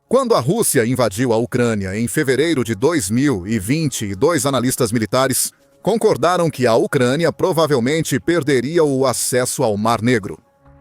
Quando a Rússia invadiu a Ucrânia em fevereiro de 2020, dois analistas militares concordaram que a Ucrânia provavelmente perderia o acesso ao Mar Negro.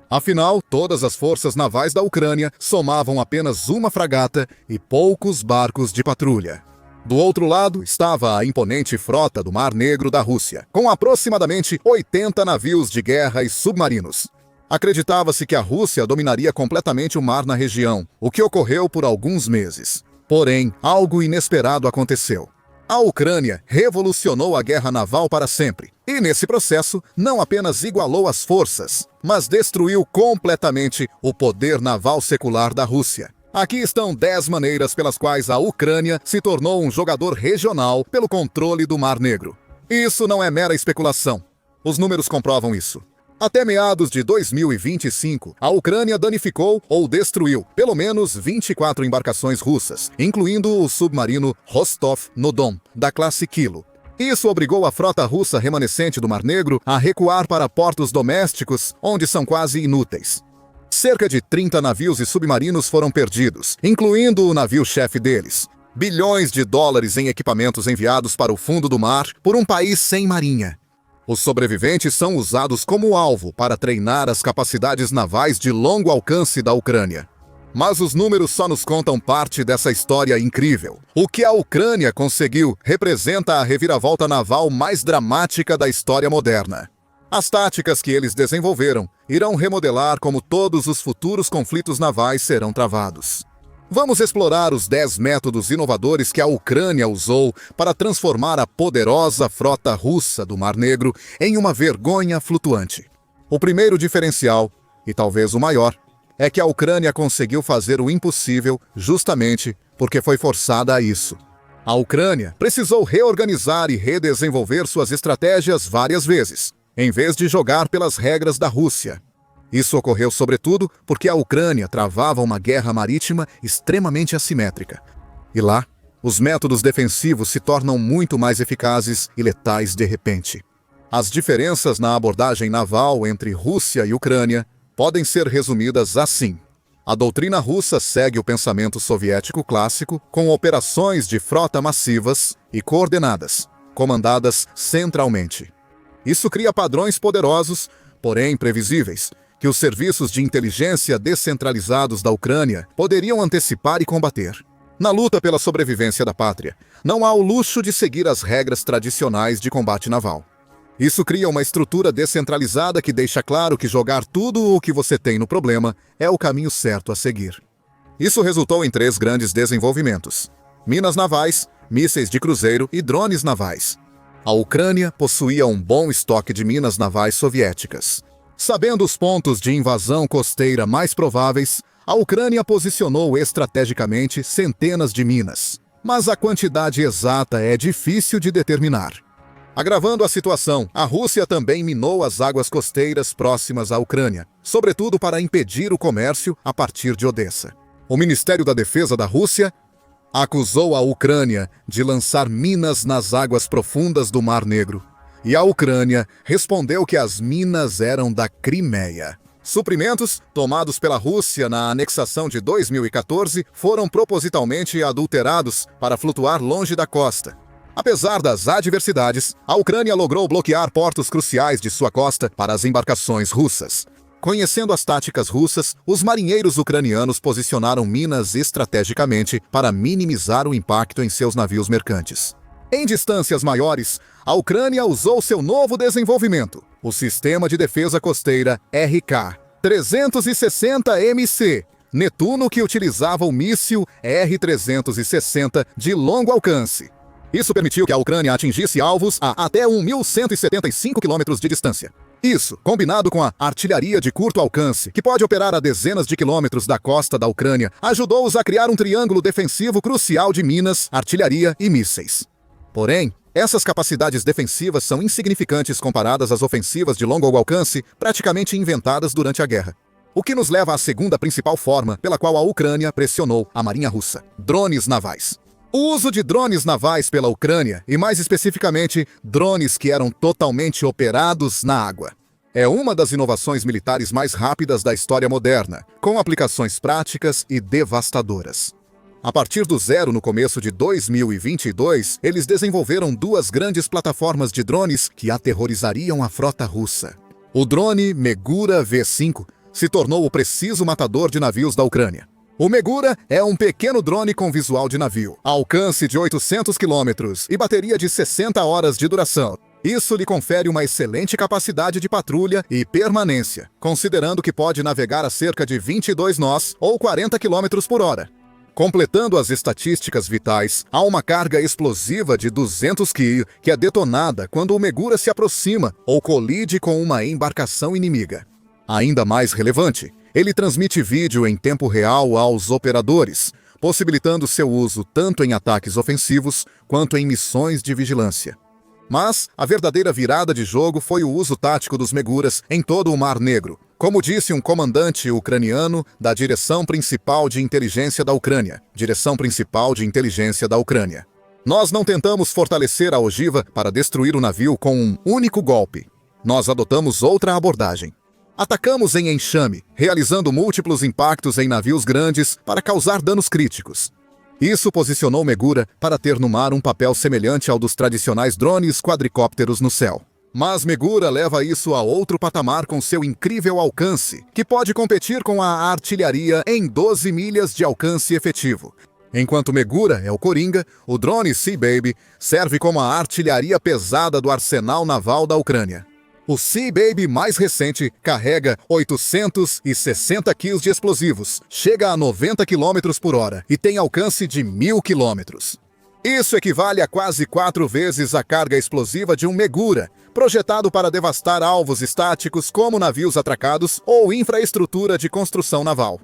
Afinal, todas as forças navais da Ucrânia somavam apenas uma fragata e poucos barcos de patrulha. Do outro lado estava a imponente frota do Mar Negro da Rússia, com aproximadamente 80 navios de guerra e submarinos. Acreditava-se que a Rússia dominaria completamente o mar na região, o que ocorreu por alguns meses. Porém, algo inesperado aconteceu. A Ucrânia revolucionou a guerra naval para sempre, e nesse processo não apenas igualou as forças, mas destruiu completamente o poder naval secular da Rússia. Aqui estão 10 maneiras pelas quais a Ucrânia se tornou um jogador regional pelo controle do Mar Negro. Isso não é mera especulação. Os números comprovam isso. Até meados de 2025, a Ucrânia danificou ou destruiu pelo menos 24 embarcações russas, incluindo o submarino Rostov-no-Don, da classe Kilo. Isso obrigou a frota russa remanescente do Mar Negro a recuar para portos domésticos, onde são quase inúteis. Cerca de 30 navios e submarinos foram perdidos, incluindo o navio-chefe deles. Bilhões de dólares em equipamentos enviados para o fundo do mar por um país sem marinha. Os sobreviventes são usados como alvo para treinar as capacidades navais de longo alcance da Ucrânia. Mas os números só nos contam parte dessa história incrível. O que a Ucrânia conseguiu representa a reviravolta naval mais dramática da história moderna. As táticas que eles desenvolveram irão remodelar como todos os futuros conflitos navais serão travados. Vamos explorar os 10 métodos inovadores que a Ucrânia usou para transformar a poderosa frota russa do Mar Negro em uma vergonha flutuante. O primeiro diferencial, e talvez o maior, é que a Ucrânia conseguiu fazer o impossível justamente porque foi forçada a isso. A Ucrânia precisou reorganizar e redesenvolver suas estratégias várias vezes, em vez de jogar pelas regras da Rússia. Isso ocorreu sobretudo porque a Ucrânia travava uma guerra marítima extremamente assimétrica. E lá, os métodos defensivos se tornam muito mais eficazes e letais de repente. As diferenças na abordagem naval entre Rússia e Ucrânia podem ser resumidas assim. A doutrina russa segue o pensamento soviético clássico com operações de frota massivas e coordenadas, comandadas centralmente. Isso cria padrões poderosos, porém previsíveis, que os serviços de inteligência descentralizados da Ucrânia poderiam antecipar e combater. Na luta pela sobrevivência da pátria, não há o luxo de seguir as regras tradicionais de combate naval. Isso cria uma estrutura descentralizada que deixa claro que jogar tudo o que você tem no problema é o caminho certo a seguir. Isso resultou em 3 grandes desenvolvimentos: minas navais, mísseis de cruzeiro e drones navais. A Ucrânia possuía um bom estoque de minas navais soviéticas. Sabendo os pontos de invasão costeira mais prováveis, a Ucrânia posicionou estrategicamente centenas de minas. Mas a quantidade exata é difícil de determinar. Agravando a situação, a Rússia também minou as águas costeiras próximas à Ucrânia, sobretudo para impedir o comércio a partir de Odessa. O Ministério da Defesa da Rússia acusou a Ucrânia de lançar minas nas águas profundas do Mar Negro. E a Ucrânia respondeu que as minas eram da Crimeia. Suprimentos tomados pela Rússia na anexação de 2014 foram propositalmente adulterados para flutuar longe da costa. Apesar das adversidades, a Ucrânia logrou bloquear portos cruciais de sua costa para as embarcações russas. Conhecendo as táticas russas, os marinheiros ucranianos posicionaram minas estrategicamente para minimizar o impacto em seus navios mercantes. Em distâncias maiores, a Ucrânia usou seu novo desenvolvimento, o Sistema de Defesa Costeira RK-360MC, Netuno, que utilizava o míssil R-360 de longo alcance. Isso permitiu que a Ucrânia atingisse alvos a até 1.175 km de distância. Isso, combinado com a artilharia de curto alcance, que pode operar a dezenas de quilômetros da costa da Ucrânia, ajudou-os a criar um triângulo defensivo crucial de minas, artilharia e mísseis. Porém, essas capacidades defensivas são insignificantes comparadas às ofensivas de longo alcance praticamente inventadas durante a guerra. O que nos leva à segunda principal forma pela qual a Ucrânia pressionou a marinha russa: drones navais. O uso de drones navais pela Ucrânia, e mais especificamente, drones que eram totalmente operados na água, é uma das inovações militares mais rápidas da história moderna, com aplicações práticas e devastadoras. A partir do zero no começo de 2022, eles desenvolveram duas grandes plataformas de drones que aterrorizariam a frota russa. O drone Megura V5 se tornou o preciso matador de navios da Ucrânia. O Megura é um pequeno drone com visual de navio, alcance de 800 km e bateria de 60 horas de duração. Isso lhe confere uma excelente capacidade de patrulha e permanência, considerando que pode navegar a cerca de 22 nós ou 40 km por hora. Completando as estatísticas vitais, há uma carga explosiva de 200 kg que é detonada quando o Megura se aproxima ou colide com uma embarcação inimiga. Ainda mais relevante, ele transmite vídeo em tempo real aos operadores, possibilitando seu uso tanto em ataques ofensivos quanto em missões de vigilância. Mas a verdadeira virada de jogo foi o uso tático dos Meguras em todo o Mar Negro, como disse um comandante ucraniano da Direção Principal de Inteligência da Ucrânia. Nós não tentamos fortalecer a ogiva para destruir o navio com um único golpe. Nós adotamos outra abordagem. Atacamos em enxame, realizando múltiplos impactos em navios grandes para causar danos críticos. Isso posicionou Megura para ter no mar um papel semelhante ao dos tradicionais drones quadricópteros no céu. Mas Megura leva isso a outro patamar com seu incrível alcance, que pode competir com a artilharia em 12 milhas de alcance efetivo. Enquanto Megura é o Coringa, o drone Sea Baby serve como a artilharia pesada do arsenal naval da Ucrânia. O Sea Baby mais recente carrega 860 kg de explosivos, chega a 90 km por hora e tem alcance de 1.000 km. Isso equivale a quase 4 vezes a carga explosiva de um Megura, projetado para devastar alvos estáticos como navios atracados ou infraestrutura de construção naval.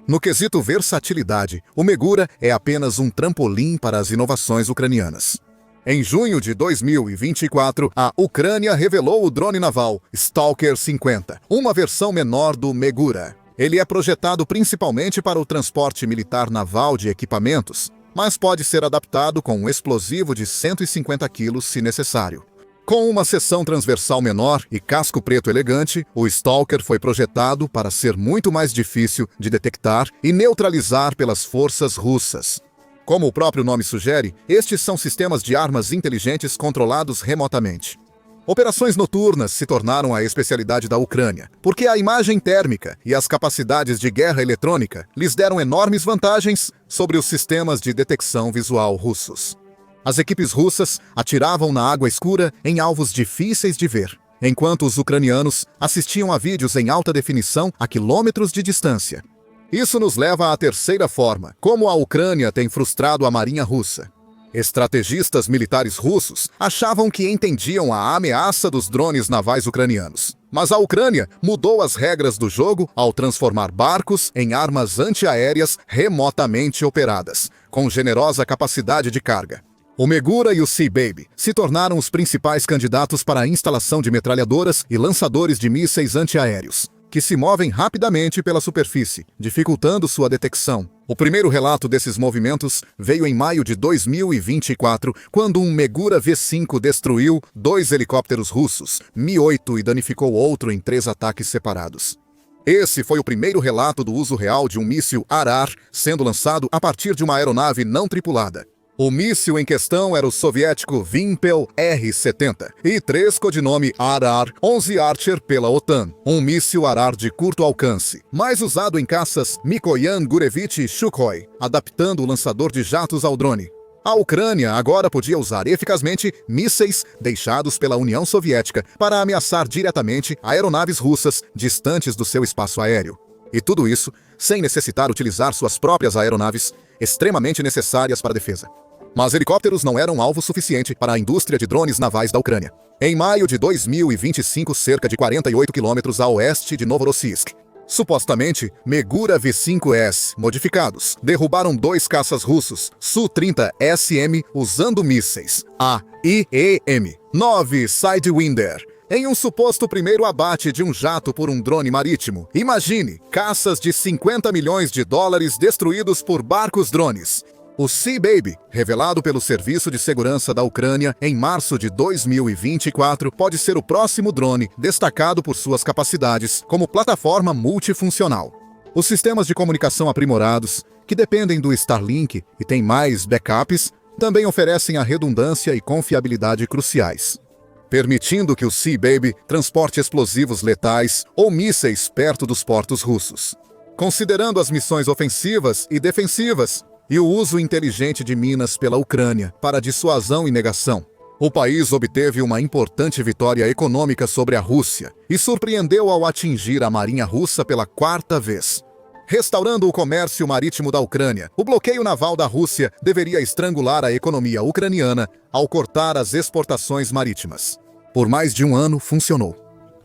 No quesito versatilidade, o Megura é apenas um trampolim para as inovações ucranianas. Em junho de 2024, a Ucrânia revelou o drone naval Stalker 50, uma versão menor do Megura. Ele é projetado principalmente para o transporte militar naval de equipamentos, mas pode ser adaptado com um explosivo de 150 kg se necessário. Com uma seção transversal menor e casco preto elegante, o Stalker foi projetado para ser muito mais difícil de detectar e neutralizar pelas forças russas. Como o próprio nome sugere, estes são sistemas de armas inteligentes controlados remotamente. Operações noturnas se tornaram a especialidade da Ucrânia, porque a imagem térmica e as capacidades de guerra eletrônica lhes deram enormes vantagens sobre os sistemas de detecção visual russos. As equipes russas atiravam na água escura em alvos difíceis de ver, enquanto os ucranianos assistiam a vídeos em alta definição a quilômetros de distância. Isso nos leva à terceira forma, como a Ucrânia tem frustrado a marinha russa. Estrategistas militares russos achavam que entendiam a ameaça dos drones navais ucranianos. Mas a Ucrânia mudou as regras do jogo ao transformar barcos em armas antiaéreas remotamente operadas, com generosa capacidade de carga. O Megura e o Sea Baby se tornaram os principais candidatos para a instalação de metralhadoras e lançadores de mísseis antiaéreos, que se movem rapidamente pela superfície, dificultando sua detecção. O primeiro relato desses movimentos veio em maio de 2024, quando um Megura V5 destruiu 2 helicópteros russos, Mi-8 e danificou outro em 3 ataques separados. Esse foi o primeiro relato do uso real de um míssil Arar sendo lançado a partir de uma aeronave não tripulada. O míssil em questão era o soviético Vympel R-70 e 3 codinome Arar-11 Archer pela OTAN, um míssil Arar de curto alcance, mais usado em caças Mikoyan Gurevich e Sukhoi, adaptando o lançador de jatos ao drone. A Ucrânia agora podia usar eficazmente mísseis deixados pela União Soviética para ameaçar diretamente aeronaves russas distantes do seu espaço aéreo. E tudo isso sem necessitar utilizar suas próprias aeronaves, extremamente necessárias para a defesa. Mas helicópteros não eram alvo suficiente para a indústria de drones navais da Ucrânia. Em maio de 2025, cerca de 48 quilômetros a oeste de Novorossiysk, supostamente Megura V5S modificados derrubaram 2 caças russos Su-30SM usando mísseis AIEM-9 Sidewinder em um suposto primeiro abate de um jato por um drone marítimo. Imagine, caças de 50 milhões de dólares destruídos por barcos-drones. O Sea Baby, revelado pelo Serviço de Segurança da Ucrânia em março de 2024, pode ser o próximo drone destacado por suas capacidades como plataforma multifuncional. Os sistemas de comunicação aprimorados, que dependem do Starlink e têm mais backups, também oferecem a redundância e confiabilidade cruciais, permitindo que o Sea Baby transporte explosivos letais ou mísseis perto dos portos russos. Considerando as missões ofensivas e defensivas e o uso inteligente de minas pela Ucrânia para dissuasão e negação, o país obteve uma importante vitória econômica sobre a Rússia e surpreendeu ao atingir a marinha russa pela 4ª vez. Restaurando o comércio marítimo da Ucrânia, o bloqueio naval da Rússia deveria estrangular a economia ucraniana ao cortar as exportações marítimas. Por mais de um ano funcionou.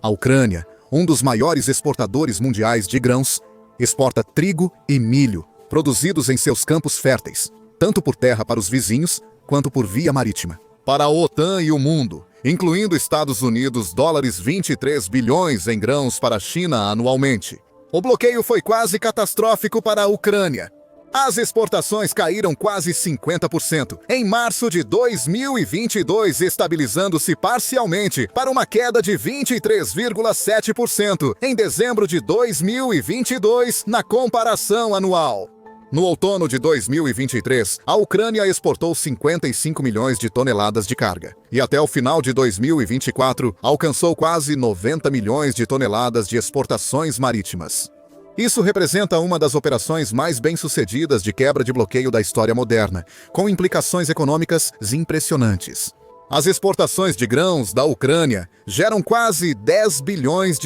A Ucrânia, um dos maiores exportadores mundiais de grãos, exporta trigo e milho, produzidos em seus campos férteis, tanto por terra para os vizinhos, quanto por via marítima. Para a OTAN e o mundo, incluindo Estados Unidos, $23 bilhões em grãos para a China anualmente. O bloqueio foi quase catastrófico para a Ucrânia. As exportações caíram quase 50% em março de 2022, estabilizando-se parcialmente para uma queda de 23,7% em dezembro de 2022 na comparação anual. No outono de 2023, a Ucrânia exportou 55 milhões de toneladas de carga e até o final de 2024 alcançou quase 90 milhões de toneladas de exportações marítimas. Isso representa uma das operações mais bem-sucedidas de quebra de bloqueio da história moderna, com implicações econômicas impressionantes. As exportações de grãos da Ucrânia geram quase $10 bilhões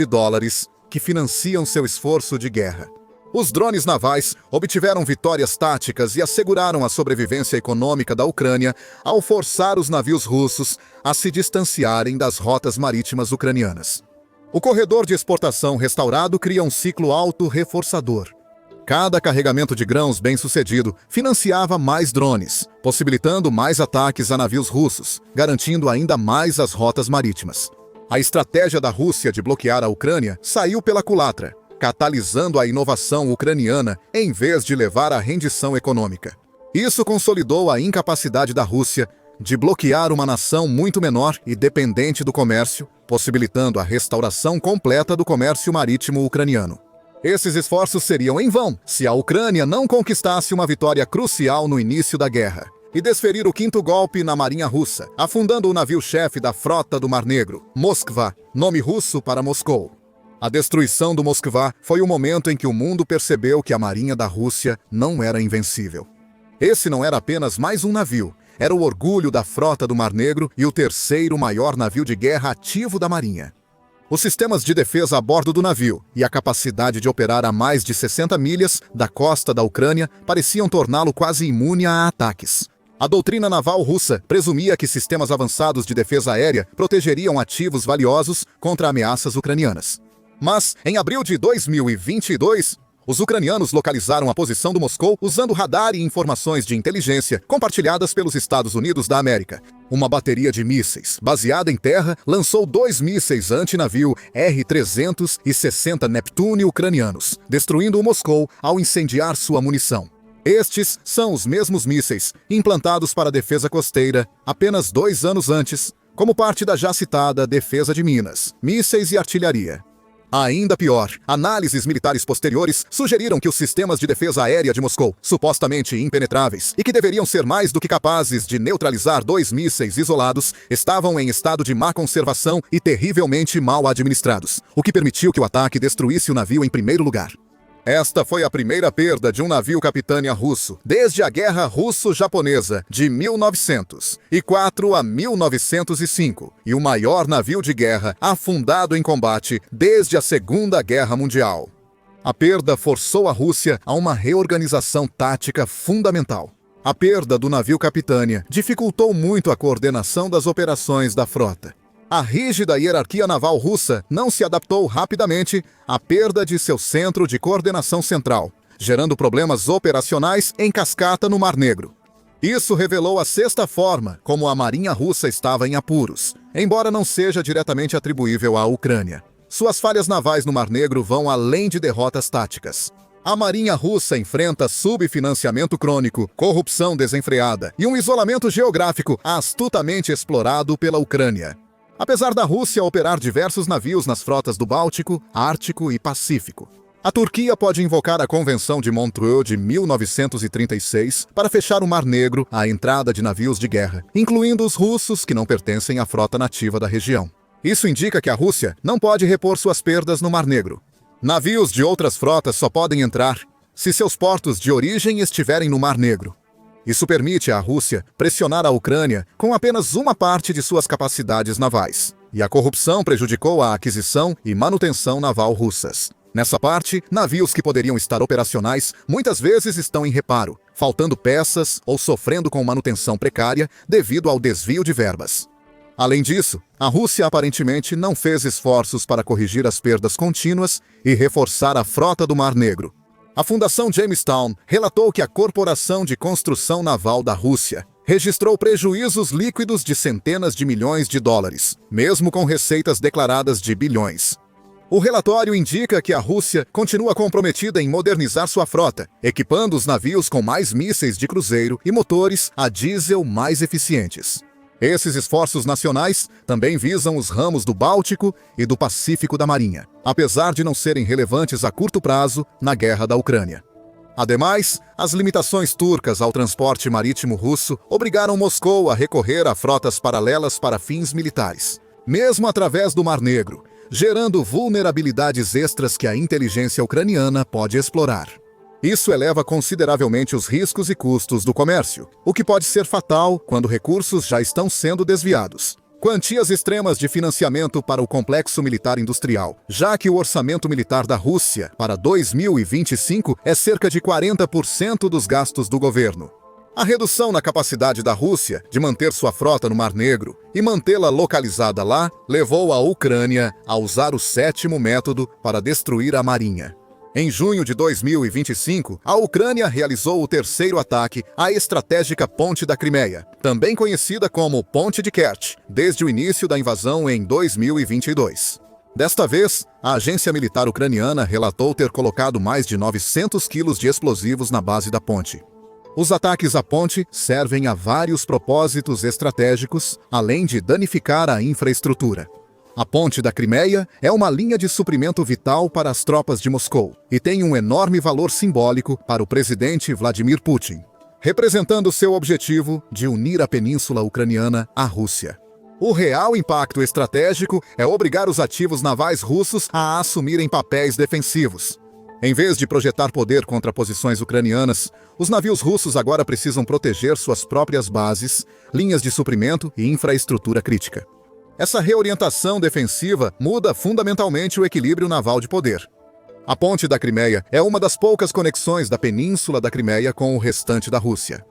que financiam seu esforço de guerra. Os drones navais obtiveram vitórias táticas e asseguraram a sobrevivência econômica da Ucrânia ao forçar os navios russos a se distanciarem das rotas marítimas ucranianas. O corredor de exportação restaurado cria um ciclo auto-reforçador. Cada carregamento de grãos bem-sucedido financiava mais drones, possibilitando mais ataques a navios russos, garantindo ainda mais as rotas marítimas. A estratégia da Rússia de bloquear a Ucrânia saiu pela culatra, catalisando a inovação ucraniana em vez de levar à rendição econômica. Isso consolidou a incapacidade da Rússia de bloquear uma nação muito menor e dependente do comércio, possibilitando a restauração completa do comércio marítimo ucraniano. Esses esforços seriam em vão se a Ucrânia não conquistasse uma vitória crucial no início da guerra e desferir o 5º golpe na marinha russa, afundando o navio-chefe da frota do Mar Negro, Moskva, nome russo para Moscou. A destruição do Moskva foi o momento em que o mundo percebeu que a marinha da Rússia não era invencível. Esse não era apenas mais um navio, era o orgulho da frota do Mar Negro e o 3º maior navio de guerra ativo da marinha. Os sistemas de defesa a bordo do navio e a capacidade de operar a mais de 60 milhas da costa da Ucrânia pareciam torná-lo quase imune a ataques. A doutrina naval russa presumia que sistemas avançados de defesa aérea protegeriam ativos valiosos contra ameaças ucranianas. Mas, em abril de 2022, os ucranianos localizaram a posição do Moscou usando radar e informações de inteligência compartilhadas pelos Estados Unidos da América. Uma bateria de mísseis, baseada em terra, lançou 2 mísseis antinavio R-360 Neptune ucranianos, destruindo o Moscou ao incendiar sua munição. Estes são os mesmos mísseis implantados para a defesa costeira apenas 2 anos antes, como parte da já citada defesa de minas, mísseis e artilharia. Ainda pior, análises militares posteriores sugeriram que os sistemas de defesa aérea de Moscou, supostamente impenetráveis e que deveriam ser mais do que capazes de neutralizar 2 mísseis isolados, estavam em estado de má conservação e terrivelmente mal administrados, o que permitiu que o ataque destruísse o navio em primeiro lugar. Esta foi a primeira perda de um navio capitânia russo desde a Guerra Russo-Japonesa de 1904 a 1905 e o maior navio de guerra afundado em combate desde a Segunda Guerra Mundial. A perda forçou a Rússia a uma reorganização tática fundamental. A perda do navio capitânia dificultou muito a coordenação das operações da frota. A rígida hierarquia naval russa não se adaptou rapidamente à perda de seu centro de coordenação central, gerando problemas operacionais em cascata no Mar Negro. Isso revelou a sexta forma como a marinha russa estava em apuros, embora não seja diretamente atribuível à Ucrânia. Suas falhas navais no Mar Negro vão além de derrotas táticas. A marinha russa enfrenta subfinanciamento crônico, corrupção desenfreada e um isolamento geográfico astutamente explorado pela Ucrânia. Apesar da Rússia operar diversos navios nas frotas do Báltico, Ártico e Pacífico, A Turquia pode invocar a Convenção de Montreux de 1936 para fechar o Mar Negro à entrada de navios de guerra, incluindo os russos que não pertencem à frota nativa da região. Isso indica que a Rússia não pode repor suas perdas no Mar Negro. Navios de outras frotas só podem entrar se seus portos de origem estiverem no Mar Negro. Isso permite à Rússia pressionar a Ucrânia com apenas uma parte de suas capacidades navais. E a corrupção prejudicou a aquisição e manutenção naval russas. Nessa parte, navios que poderiam estar operacionais muitas vezes estão em reparo, faltando peças ou sofrendo com manutenção precária devido ao desvio de verbas. Além disso, a Rússia aparentemente não fez esforços para corrigir as perdas contínuas e reforçar a frota do Mar Negro. A Fundação Jamestown relatou que a Corporação de Construção Naval da Rússia registrou prejuízos líquidos de centenas de milhões de dólares, mesmo com receitas declaradas de bilhões. O relatório indica que a Rússia continua comprometida em modernizar sua frota, equipando os navios com mais mísseis de cruzeiro e motores a diesel mais eficientes. Esses esforços nacionais também visam os ramos do Báltico e do Pacífico da Marinha, apesar de não serem relevantes a curto prazo na guerra da Ucrânia. Ademais, as limitações turcas ao transporte marítimo russo obrigaram Moscou a recorrer a frotas paralelas para fins militares, mesmo através do Mar Negro, gerando vulnerabilidades extras que a inteligência ucraniana pode explorar. Isso eleva consideravelmente os riscos e custos do comércio, o que pode ser fatal quando recursos já estão sendo desviados. Quantias extremas de financiamento para o complexo militar industrial, já que o orçamento militar da Rússia para 2025 é cerca de 40% dos gastos do governo. A redução na capacidade da Rússia de manter sua frota no Mar Negro e mantê-la localizada lá levou a Ucrânia a usar o sétimo método para destruir a marinha. Em junho de 2025, a Ucrânia realizou o terceiro ataque à estratégica Ponte da Crimeia, também conhecida como Ponte de Kerch, desde o início da invasão em 2022. Desta vez, a agência militar ucraniana relatou ter colocado mais de 900 quilos de explosivos na base da ponte. Os ataques à ponte servem a vários propósitos estratégicos, além de danificar a infraestrutura. A Ponte da Crimeia é uma linha de suprimento vital para as tropas de Moscou e tem um enorme valor simbólico para o presidente Vladimir Putin, representando seu objetivo de unir a península ucraniana à Rússia. O real impacto estratégico é obrigar os ativos navais russos a assumirem papéis defensivos. Em vez de projetar poder contra posições ucranianas, os navios russos agora precisam proteger suas próprias bases, linhas de suprimento e infraestrutura crítica. Essa reorientação defensiva muda fundamentalmente o equilíbrio naval de poder. A Ponte da Crimeia é uma das poucas conexões da Península da Crimeia com o restante da Rússia,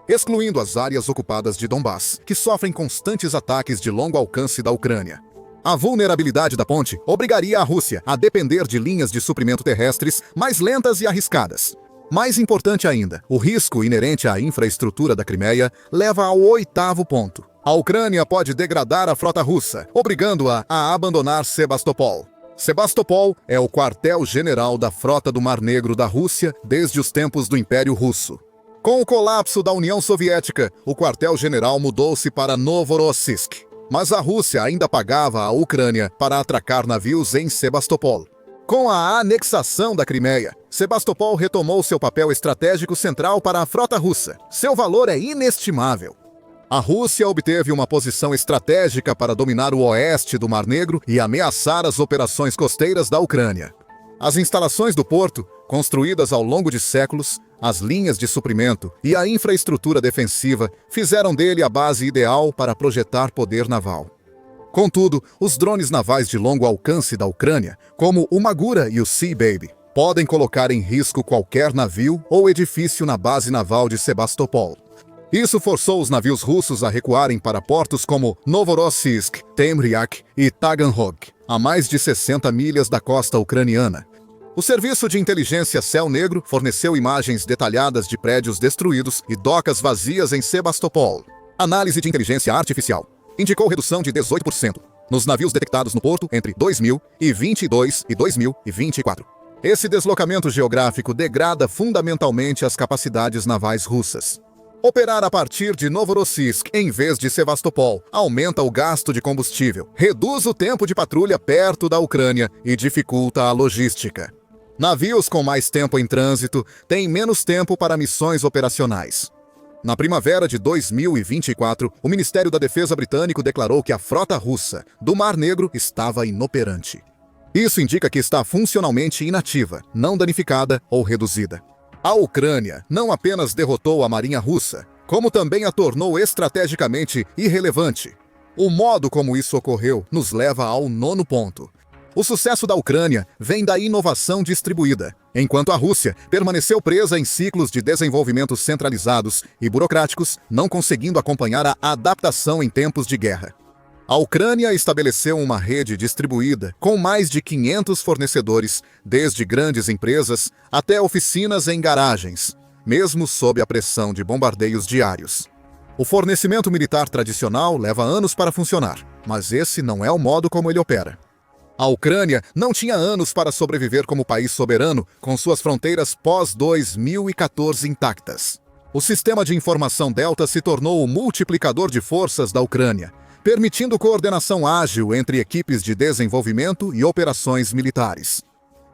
excluindo as áreas ocupadas de Donbass, que sofrem constantes ataques de longo alcance da Ucrânia. A vulnerabilidade da ponte obrigaria a Rússia a depender de linhas de suprimento terrestres mais lentas e arriscadas. Mais importante ainda, o risco inerente à infraestrutura da Crimeia leva ao oitavo ponto. A Ucrânia pode degradar a frota russa, obrigando-a a abandonar Sebastopol. Sebastopol é o quartel-general da frota do Mar Negro da Rússia desde os tempos do Império Russo. Com o colapso da União Soviética, o quartel-general mudou-se para Novorossiysk. Mas a Rússia ainda pagava à Ucrânia para atracar navios em Sebastopol. Com a anexação da Crimeia, Sebastopol retomou seu papel estratégico central para a frota russa. Seu valor é inestimável. A Rússia obteve uma posição estratégica para dominar o oeste do Mar Negro e ameaçar as operações costeiras da Ucrânia. As instalações do porto, construídas ao longo de séculos, as linhas de suprimento e a infraestrutura defensiva fizeram dele a base ideal para projetar poder naval. Contudo, os drones navais de longo alcance da Ucrânia, como o Magura e o Sea Baby, podem colocar em risco qualquer navio ou edifício na base naval de Sebastopol. Isso forçou os navios russos a recuarem para portos como Novorossiysk, Temriak e Taganrog, a mais de 60 milhas da costa ucraniana. O Serviço de Inteligência Céu Negro forneceu imagens detalhadas de prédios destruídos e docas vazias em Sebastopol. Análise de inteligência artificial indicou redução de 18% nos navios detectados no porto entre 2022 e 2024. Esse deslocamento geográfico degrada fundamentalmente as capacidades navais russas. Operar a partir de Novorossiysk em vez de Sebastopol aumenta o gasto de combustível, reduz o tempo de patrulha perto da Ucrânia e dificulta a logística. Navios com mais tempo em trânsito têm menos tempo para missões operacionais. Na primavera de 2024, o Ministério da Defesa britânico declarou que a frota russa do Mar Negro estava inoperante. Isso indica que está funcionalmente inativa, não danificada ou reduzida. A Ucrânia não apenas derrotou a marinha russa, como também a tornou estrategicamente irrelevante. O modo como isso ocorreu nos leva ao 9º ponto. O sucesso da Ucrânia vem da inovação distribuída, enquanto a Rússia permaneceu presa em ciclos de desenvolvimento centralizados e burocráticos, não conseguindo acompanhar a adaptação em tempos de guerra. A Ucrânia estabeleceu uma rede distribuída com mais de 500 fornecedores, desde grandes empresas até oficinas em garagens, mesmo sob a pressão de bombardeios diários. O fornecimento militar tradicional leva anos para funcionar, mas esse não é o modo como ele opera. A Ucrânia não tinha anos para sobreviver como país soberano, com suas fronteiras pós-2014 intactas. O sistema de informação Delta se tornou o multiplicador de forças da Ucrânia, permitindo coordenação ágil entre equipes de desenvolvimento e operações militares.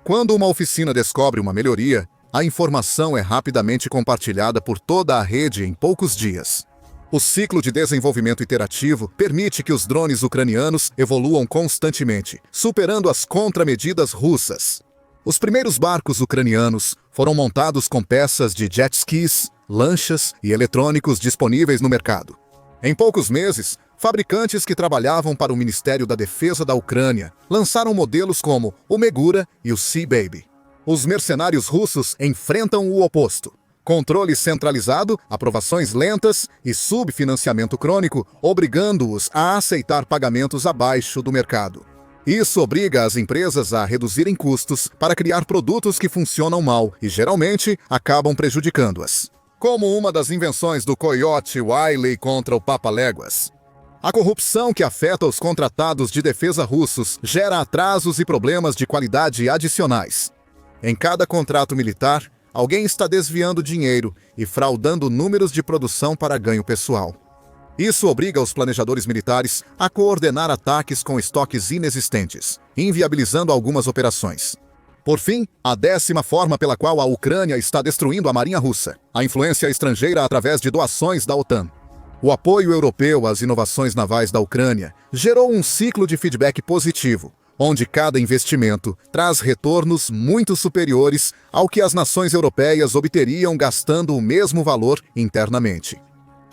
Quando uma oficina descobre uma melhoria, a informação é rapidamente compartilhada por toda a rede em poucos dias. O ciclo de desenvolvimento iterativo permite que os drones ucranianos evoluam constantemente, superando as contramedidas russas. Os primeiros barcos ucranianos foram montados com peças de jet skis, lanchas e eletrônicos disponíveis no mercado. Em poucos meses, fabricantes que trabalhavam para o Ministério da Defesa da Ucrânia lançaram modelos como o Megura e o Sea Baby. Os mercenários russos enfrentam o oposto. Controle centralizado, aprovações lentas e subfinanciamento crônico, obrigando-os a aceitar pagamentos abaixo do mercado. Isso obriga as empresas a reduzirem custos para criar produtos que funcionam mal e, geralmente, acabam prejudicando-as. Como uma das invenções do Coyote Wiley contra o Papaléguas. A corrupção que afeta os contratados de defesa russos gera atrasos e problemas de qualidade adicionais. Em cada contrato militar, alguém está desviando dinheiro e fraudando números de produção para ganho pessoal. Isso obriga os planejadores militares a coordenar ataques com estoques inexistentes, inviabilizando algumas operações. Por fim, a 10ª forma pela qual a Ucrânia está destruindo a marinha russa: a influência estrangeira através de doações da OTAN. O apoio europeu às inovações navais da Ucrânia gerou um ciclo de feedback positivo, onde cada investimento traz retornos muito superiores ao que as nações europeias obteriam gastando o mesmo valor internamente.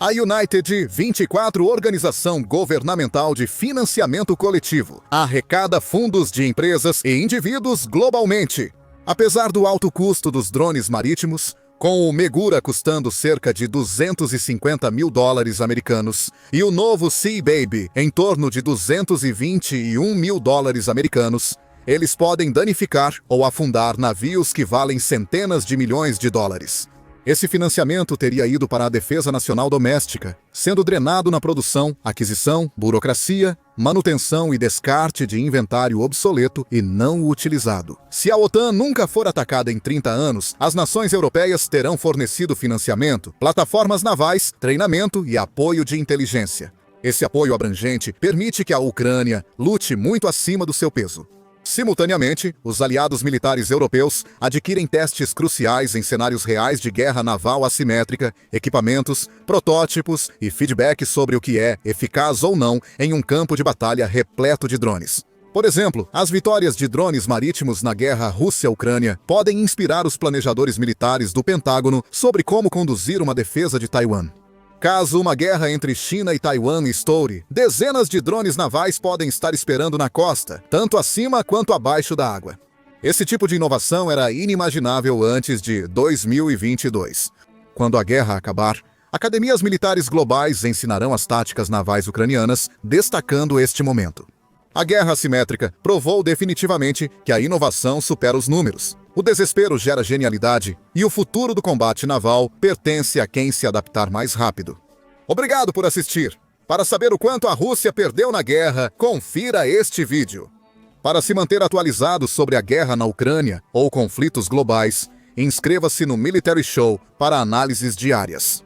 A United 24, organização governamental de financiamento coletivo, arrecada fundos de empresas e indivíduos globalmente. Apesar do alto custo dos drones marítimos, com o Megura custando cerca de $250 mil americanos e o novo Sea Baby em torno de $221 mil americanos, eles podem danificar ou afundar navios que valem centenas de milhões de dólares. Esse financiamento teria ido para a defesa nacional doméstica, sendo drenado na produção, aquisição, burocracia, manutenção e descarte de inventário obsoleto e não utilizado. Se a OTAN nunca for atacada em 30 anos, as nações europeias terão fornecido financiamento, plataformas navais, treinamento e apoio de inteligência. Esse apoio abrangente permite que a Ucrânia lute muito acima do seu peso. Simultaneamente, os aliados militares europeus adquirem testes cruciais em cenários reais de guerra naval assimétrica, equipamentos, protótipos e feedback sobre o que é eficaz ou não em um campo de batalha repleto de drones. Por exemplo, as vitórias de drones marítimos na guerra Rússia-Ucrânia podem inspirar os planejadores militares do Pentágono sobre como conduzir uma defesa de Taiwan. Caso uma guerra entre China e Taiwan estoure, dezenas de drones navais podem estar esperando na costa, tanto acima quanto abaixo da água. Esse tipo de inovação era inimaginável antes de 2022. Quando a guerra acabar, academias militares globais ensinarão as táticas navais ucranianas, destacando este momento. A guerra assimétrica provou definitivamente que a inovação supera os números. O desespero gera genialidade e o futuro do combate naval pertence a quem se adaptar mais rápido. Obrigado por assistir. Para saber o quanto a Rússia perdeu na guerra, confira este vídeo. Para se manter atualizado sobre a guerra na Ucrânia ou conflitos globais, inscreva-se no Military Show para análises diárias.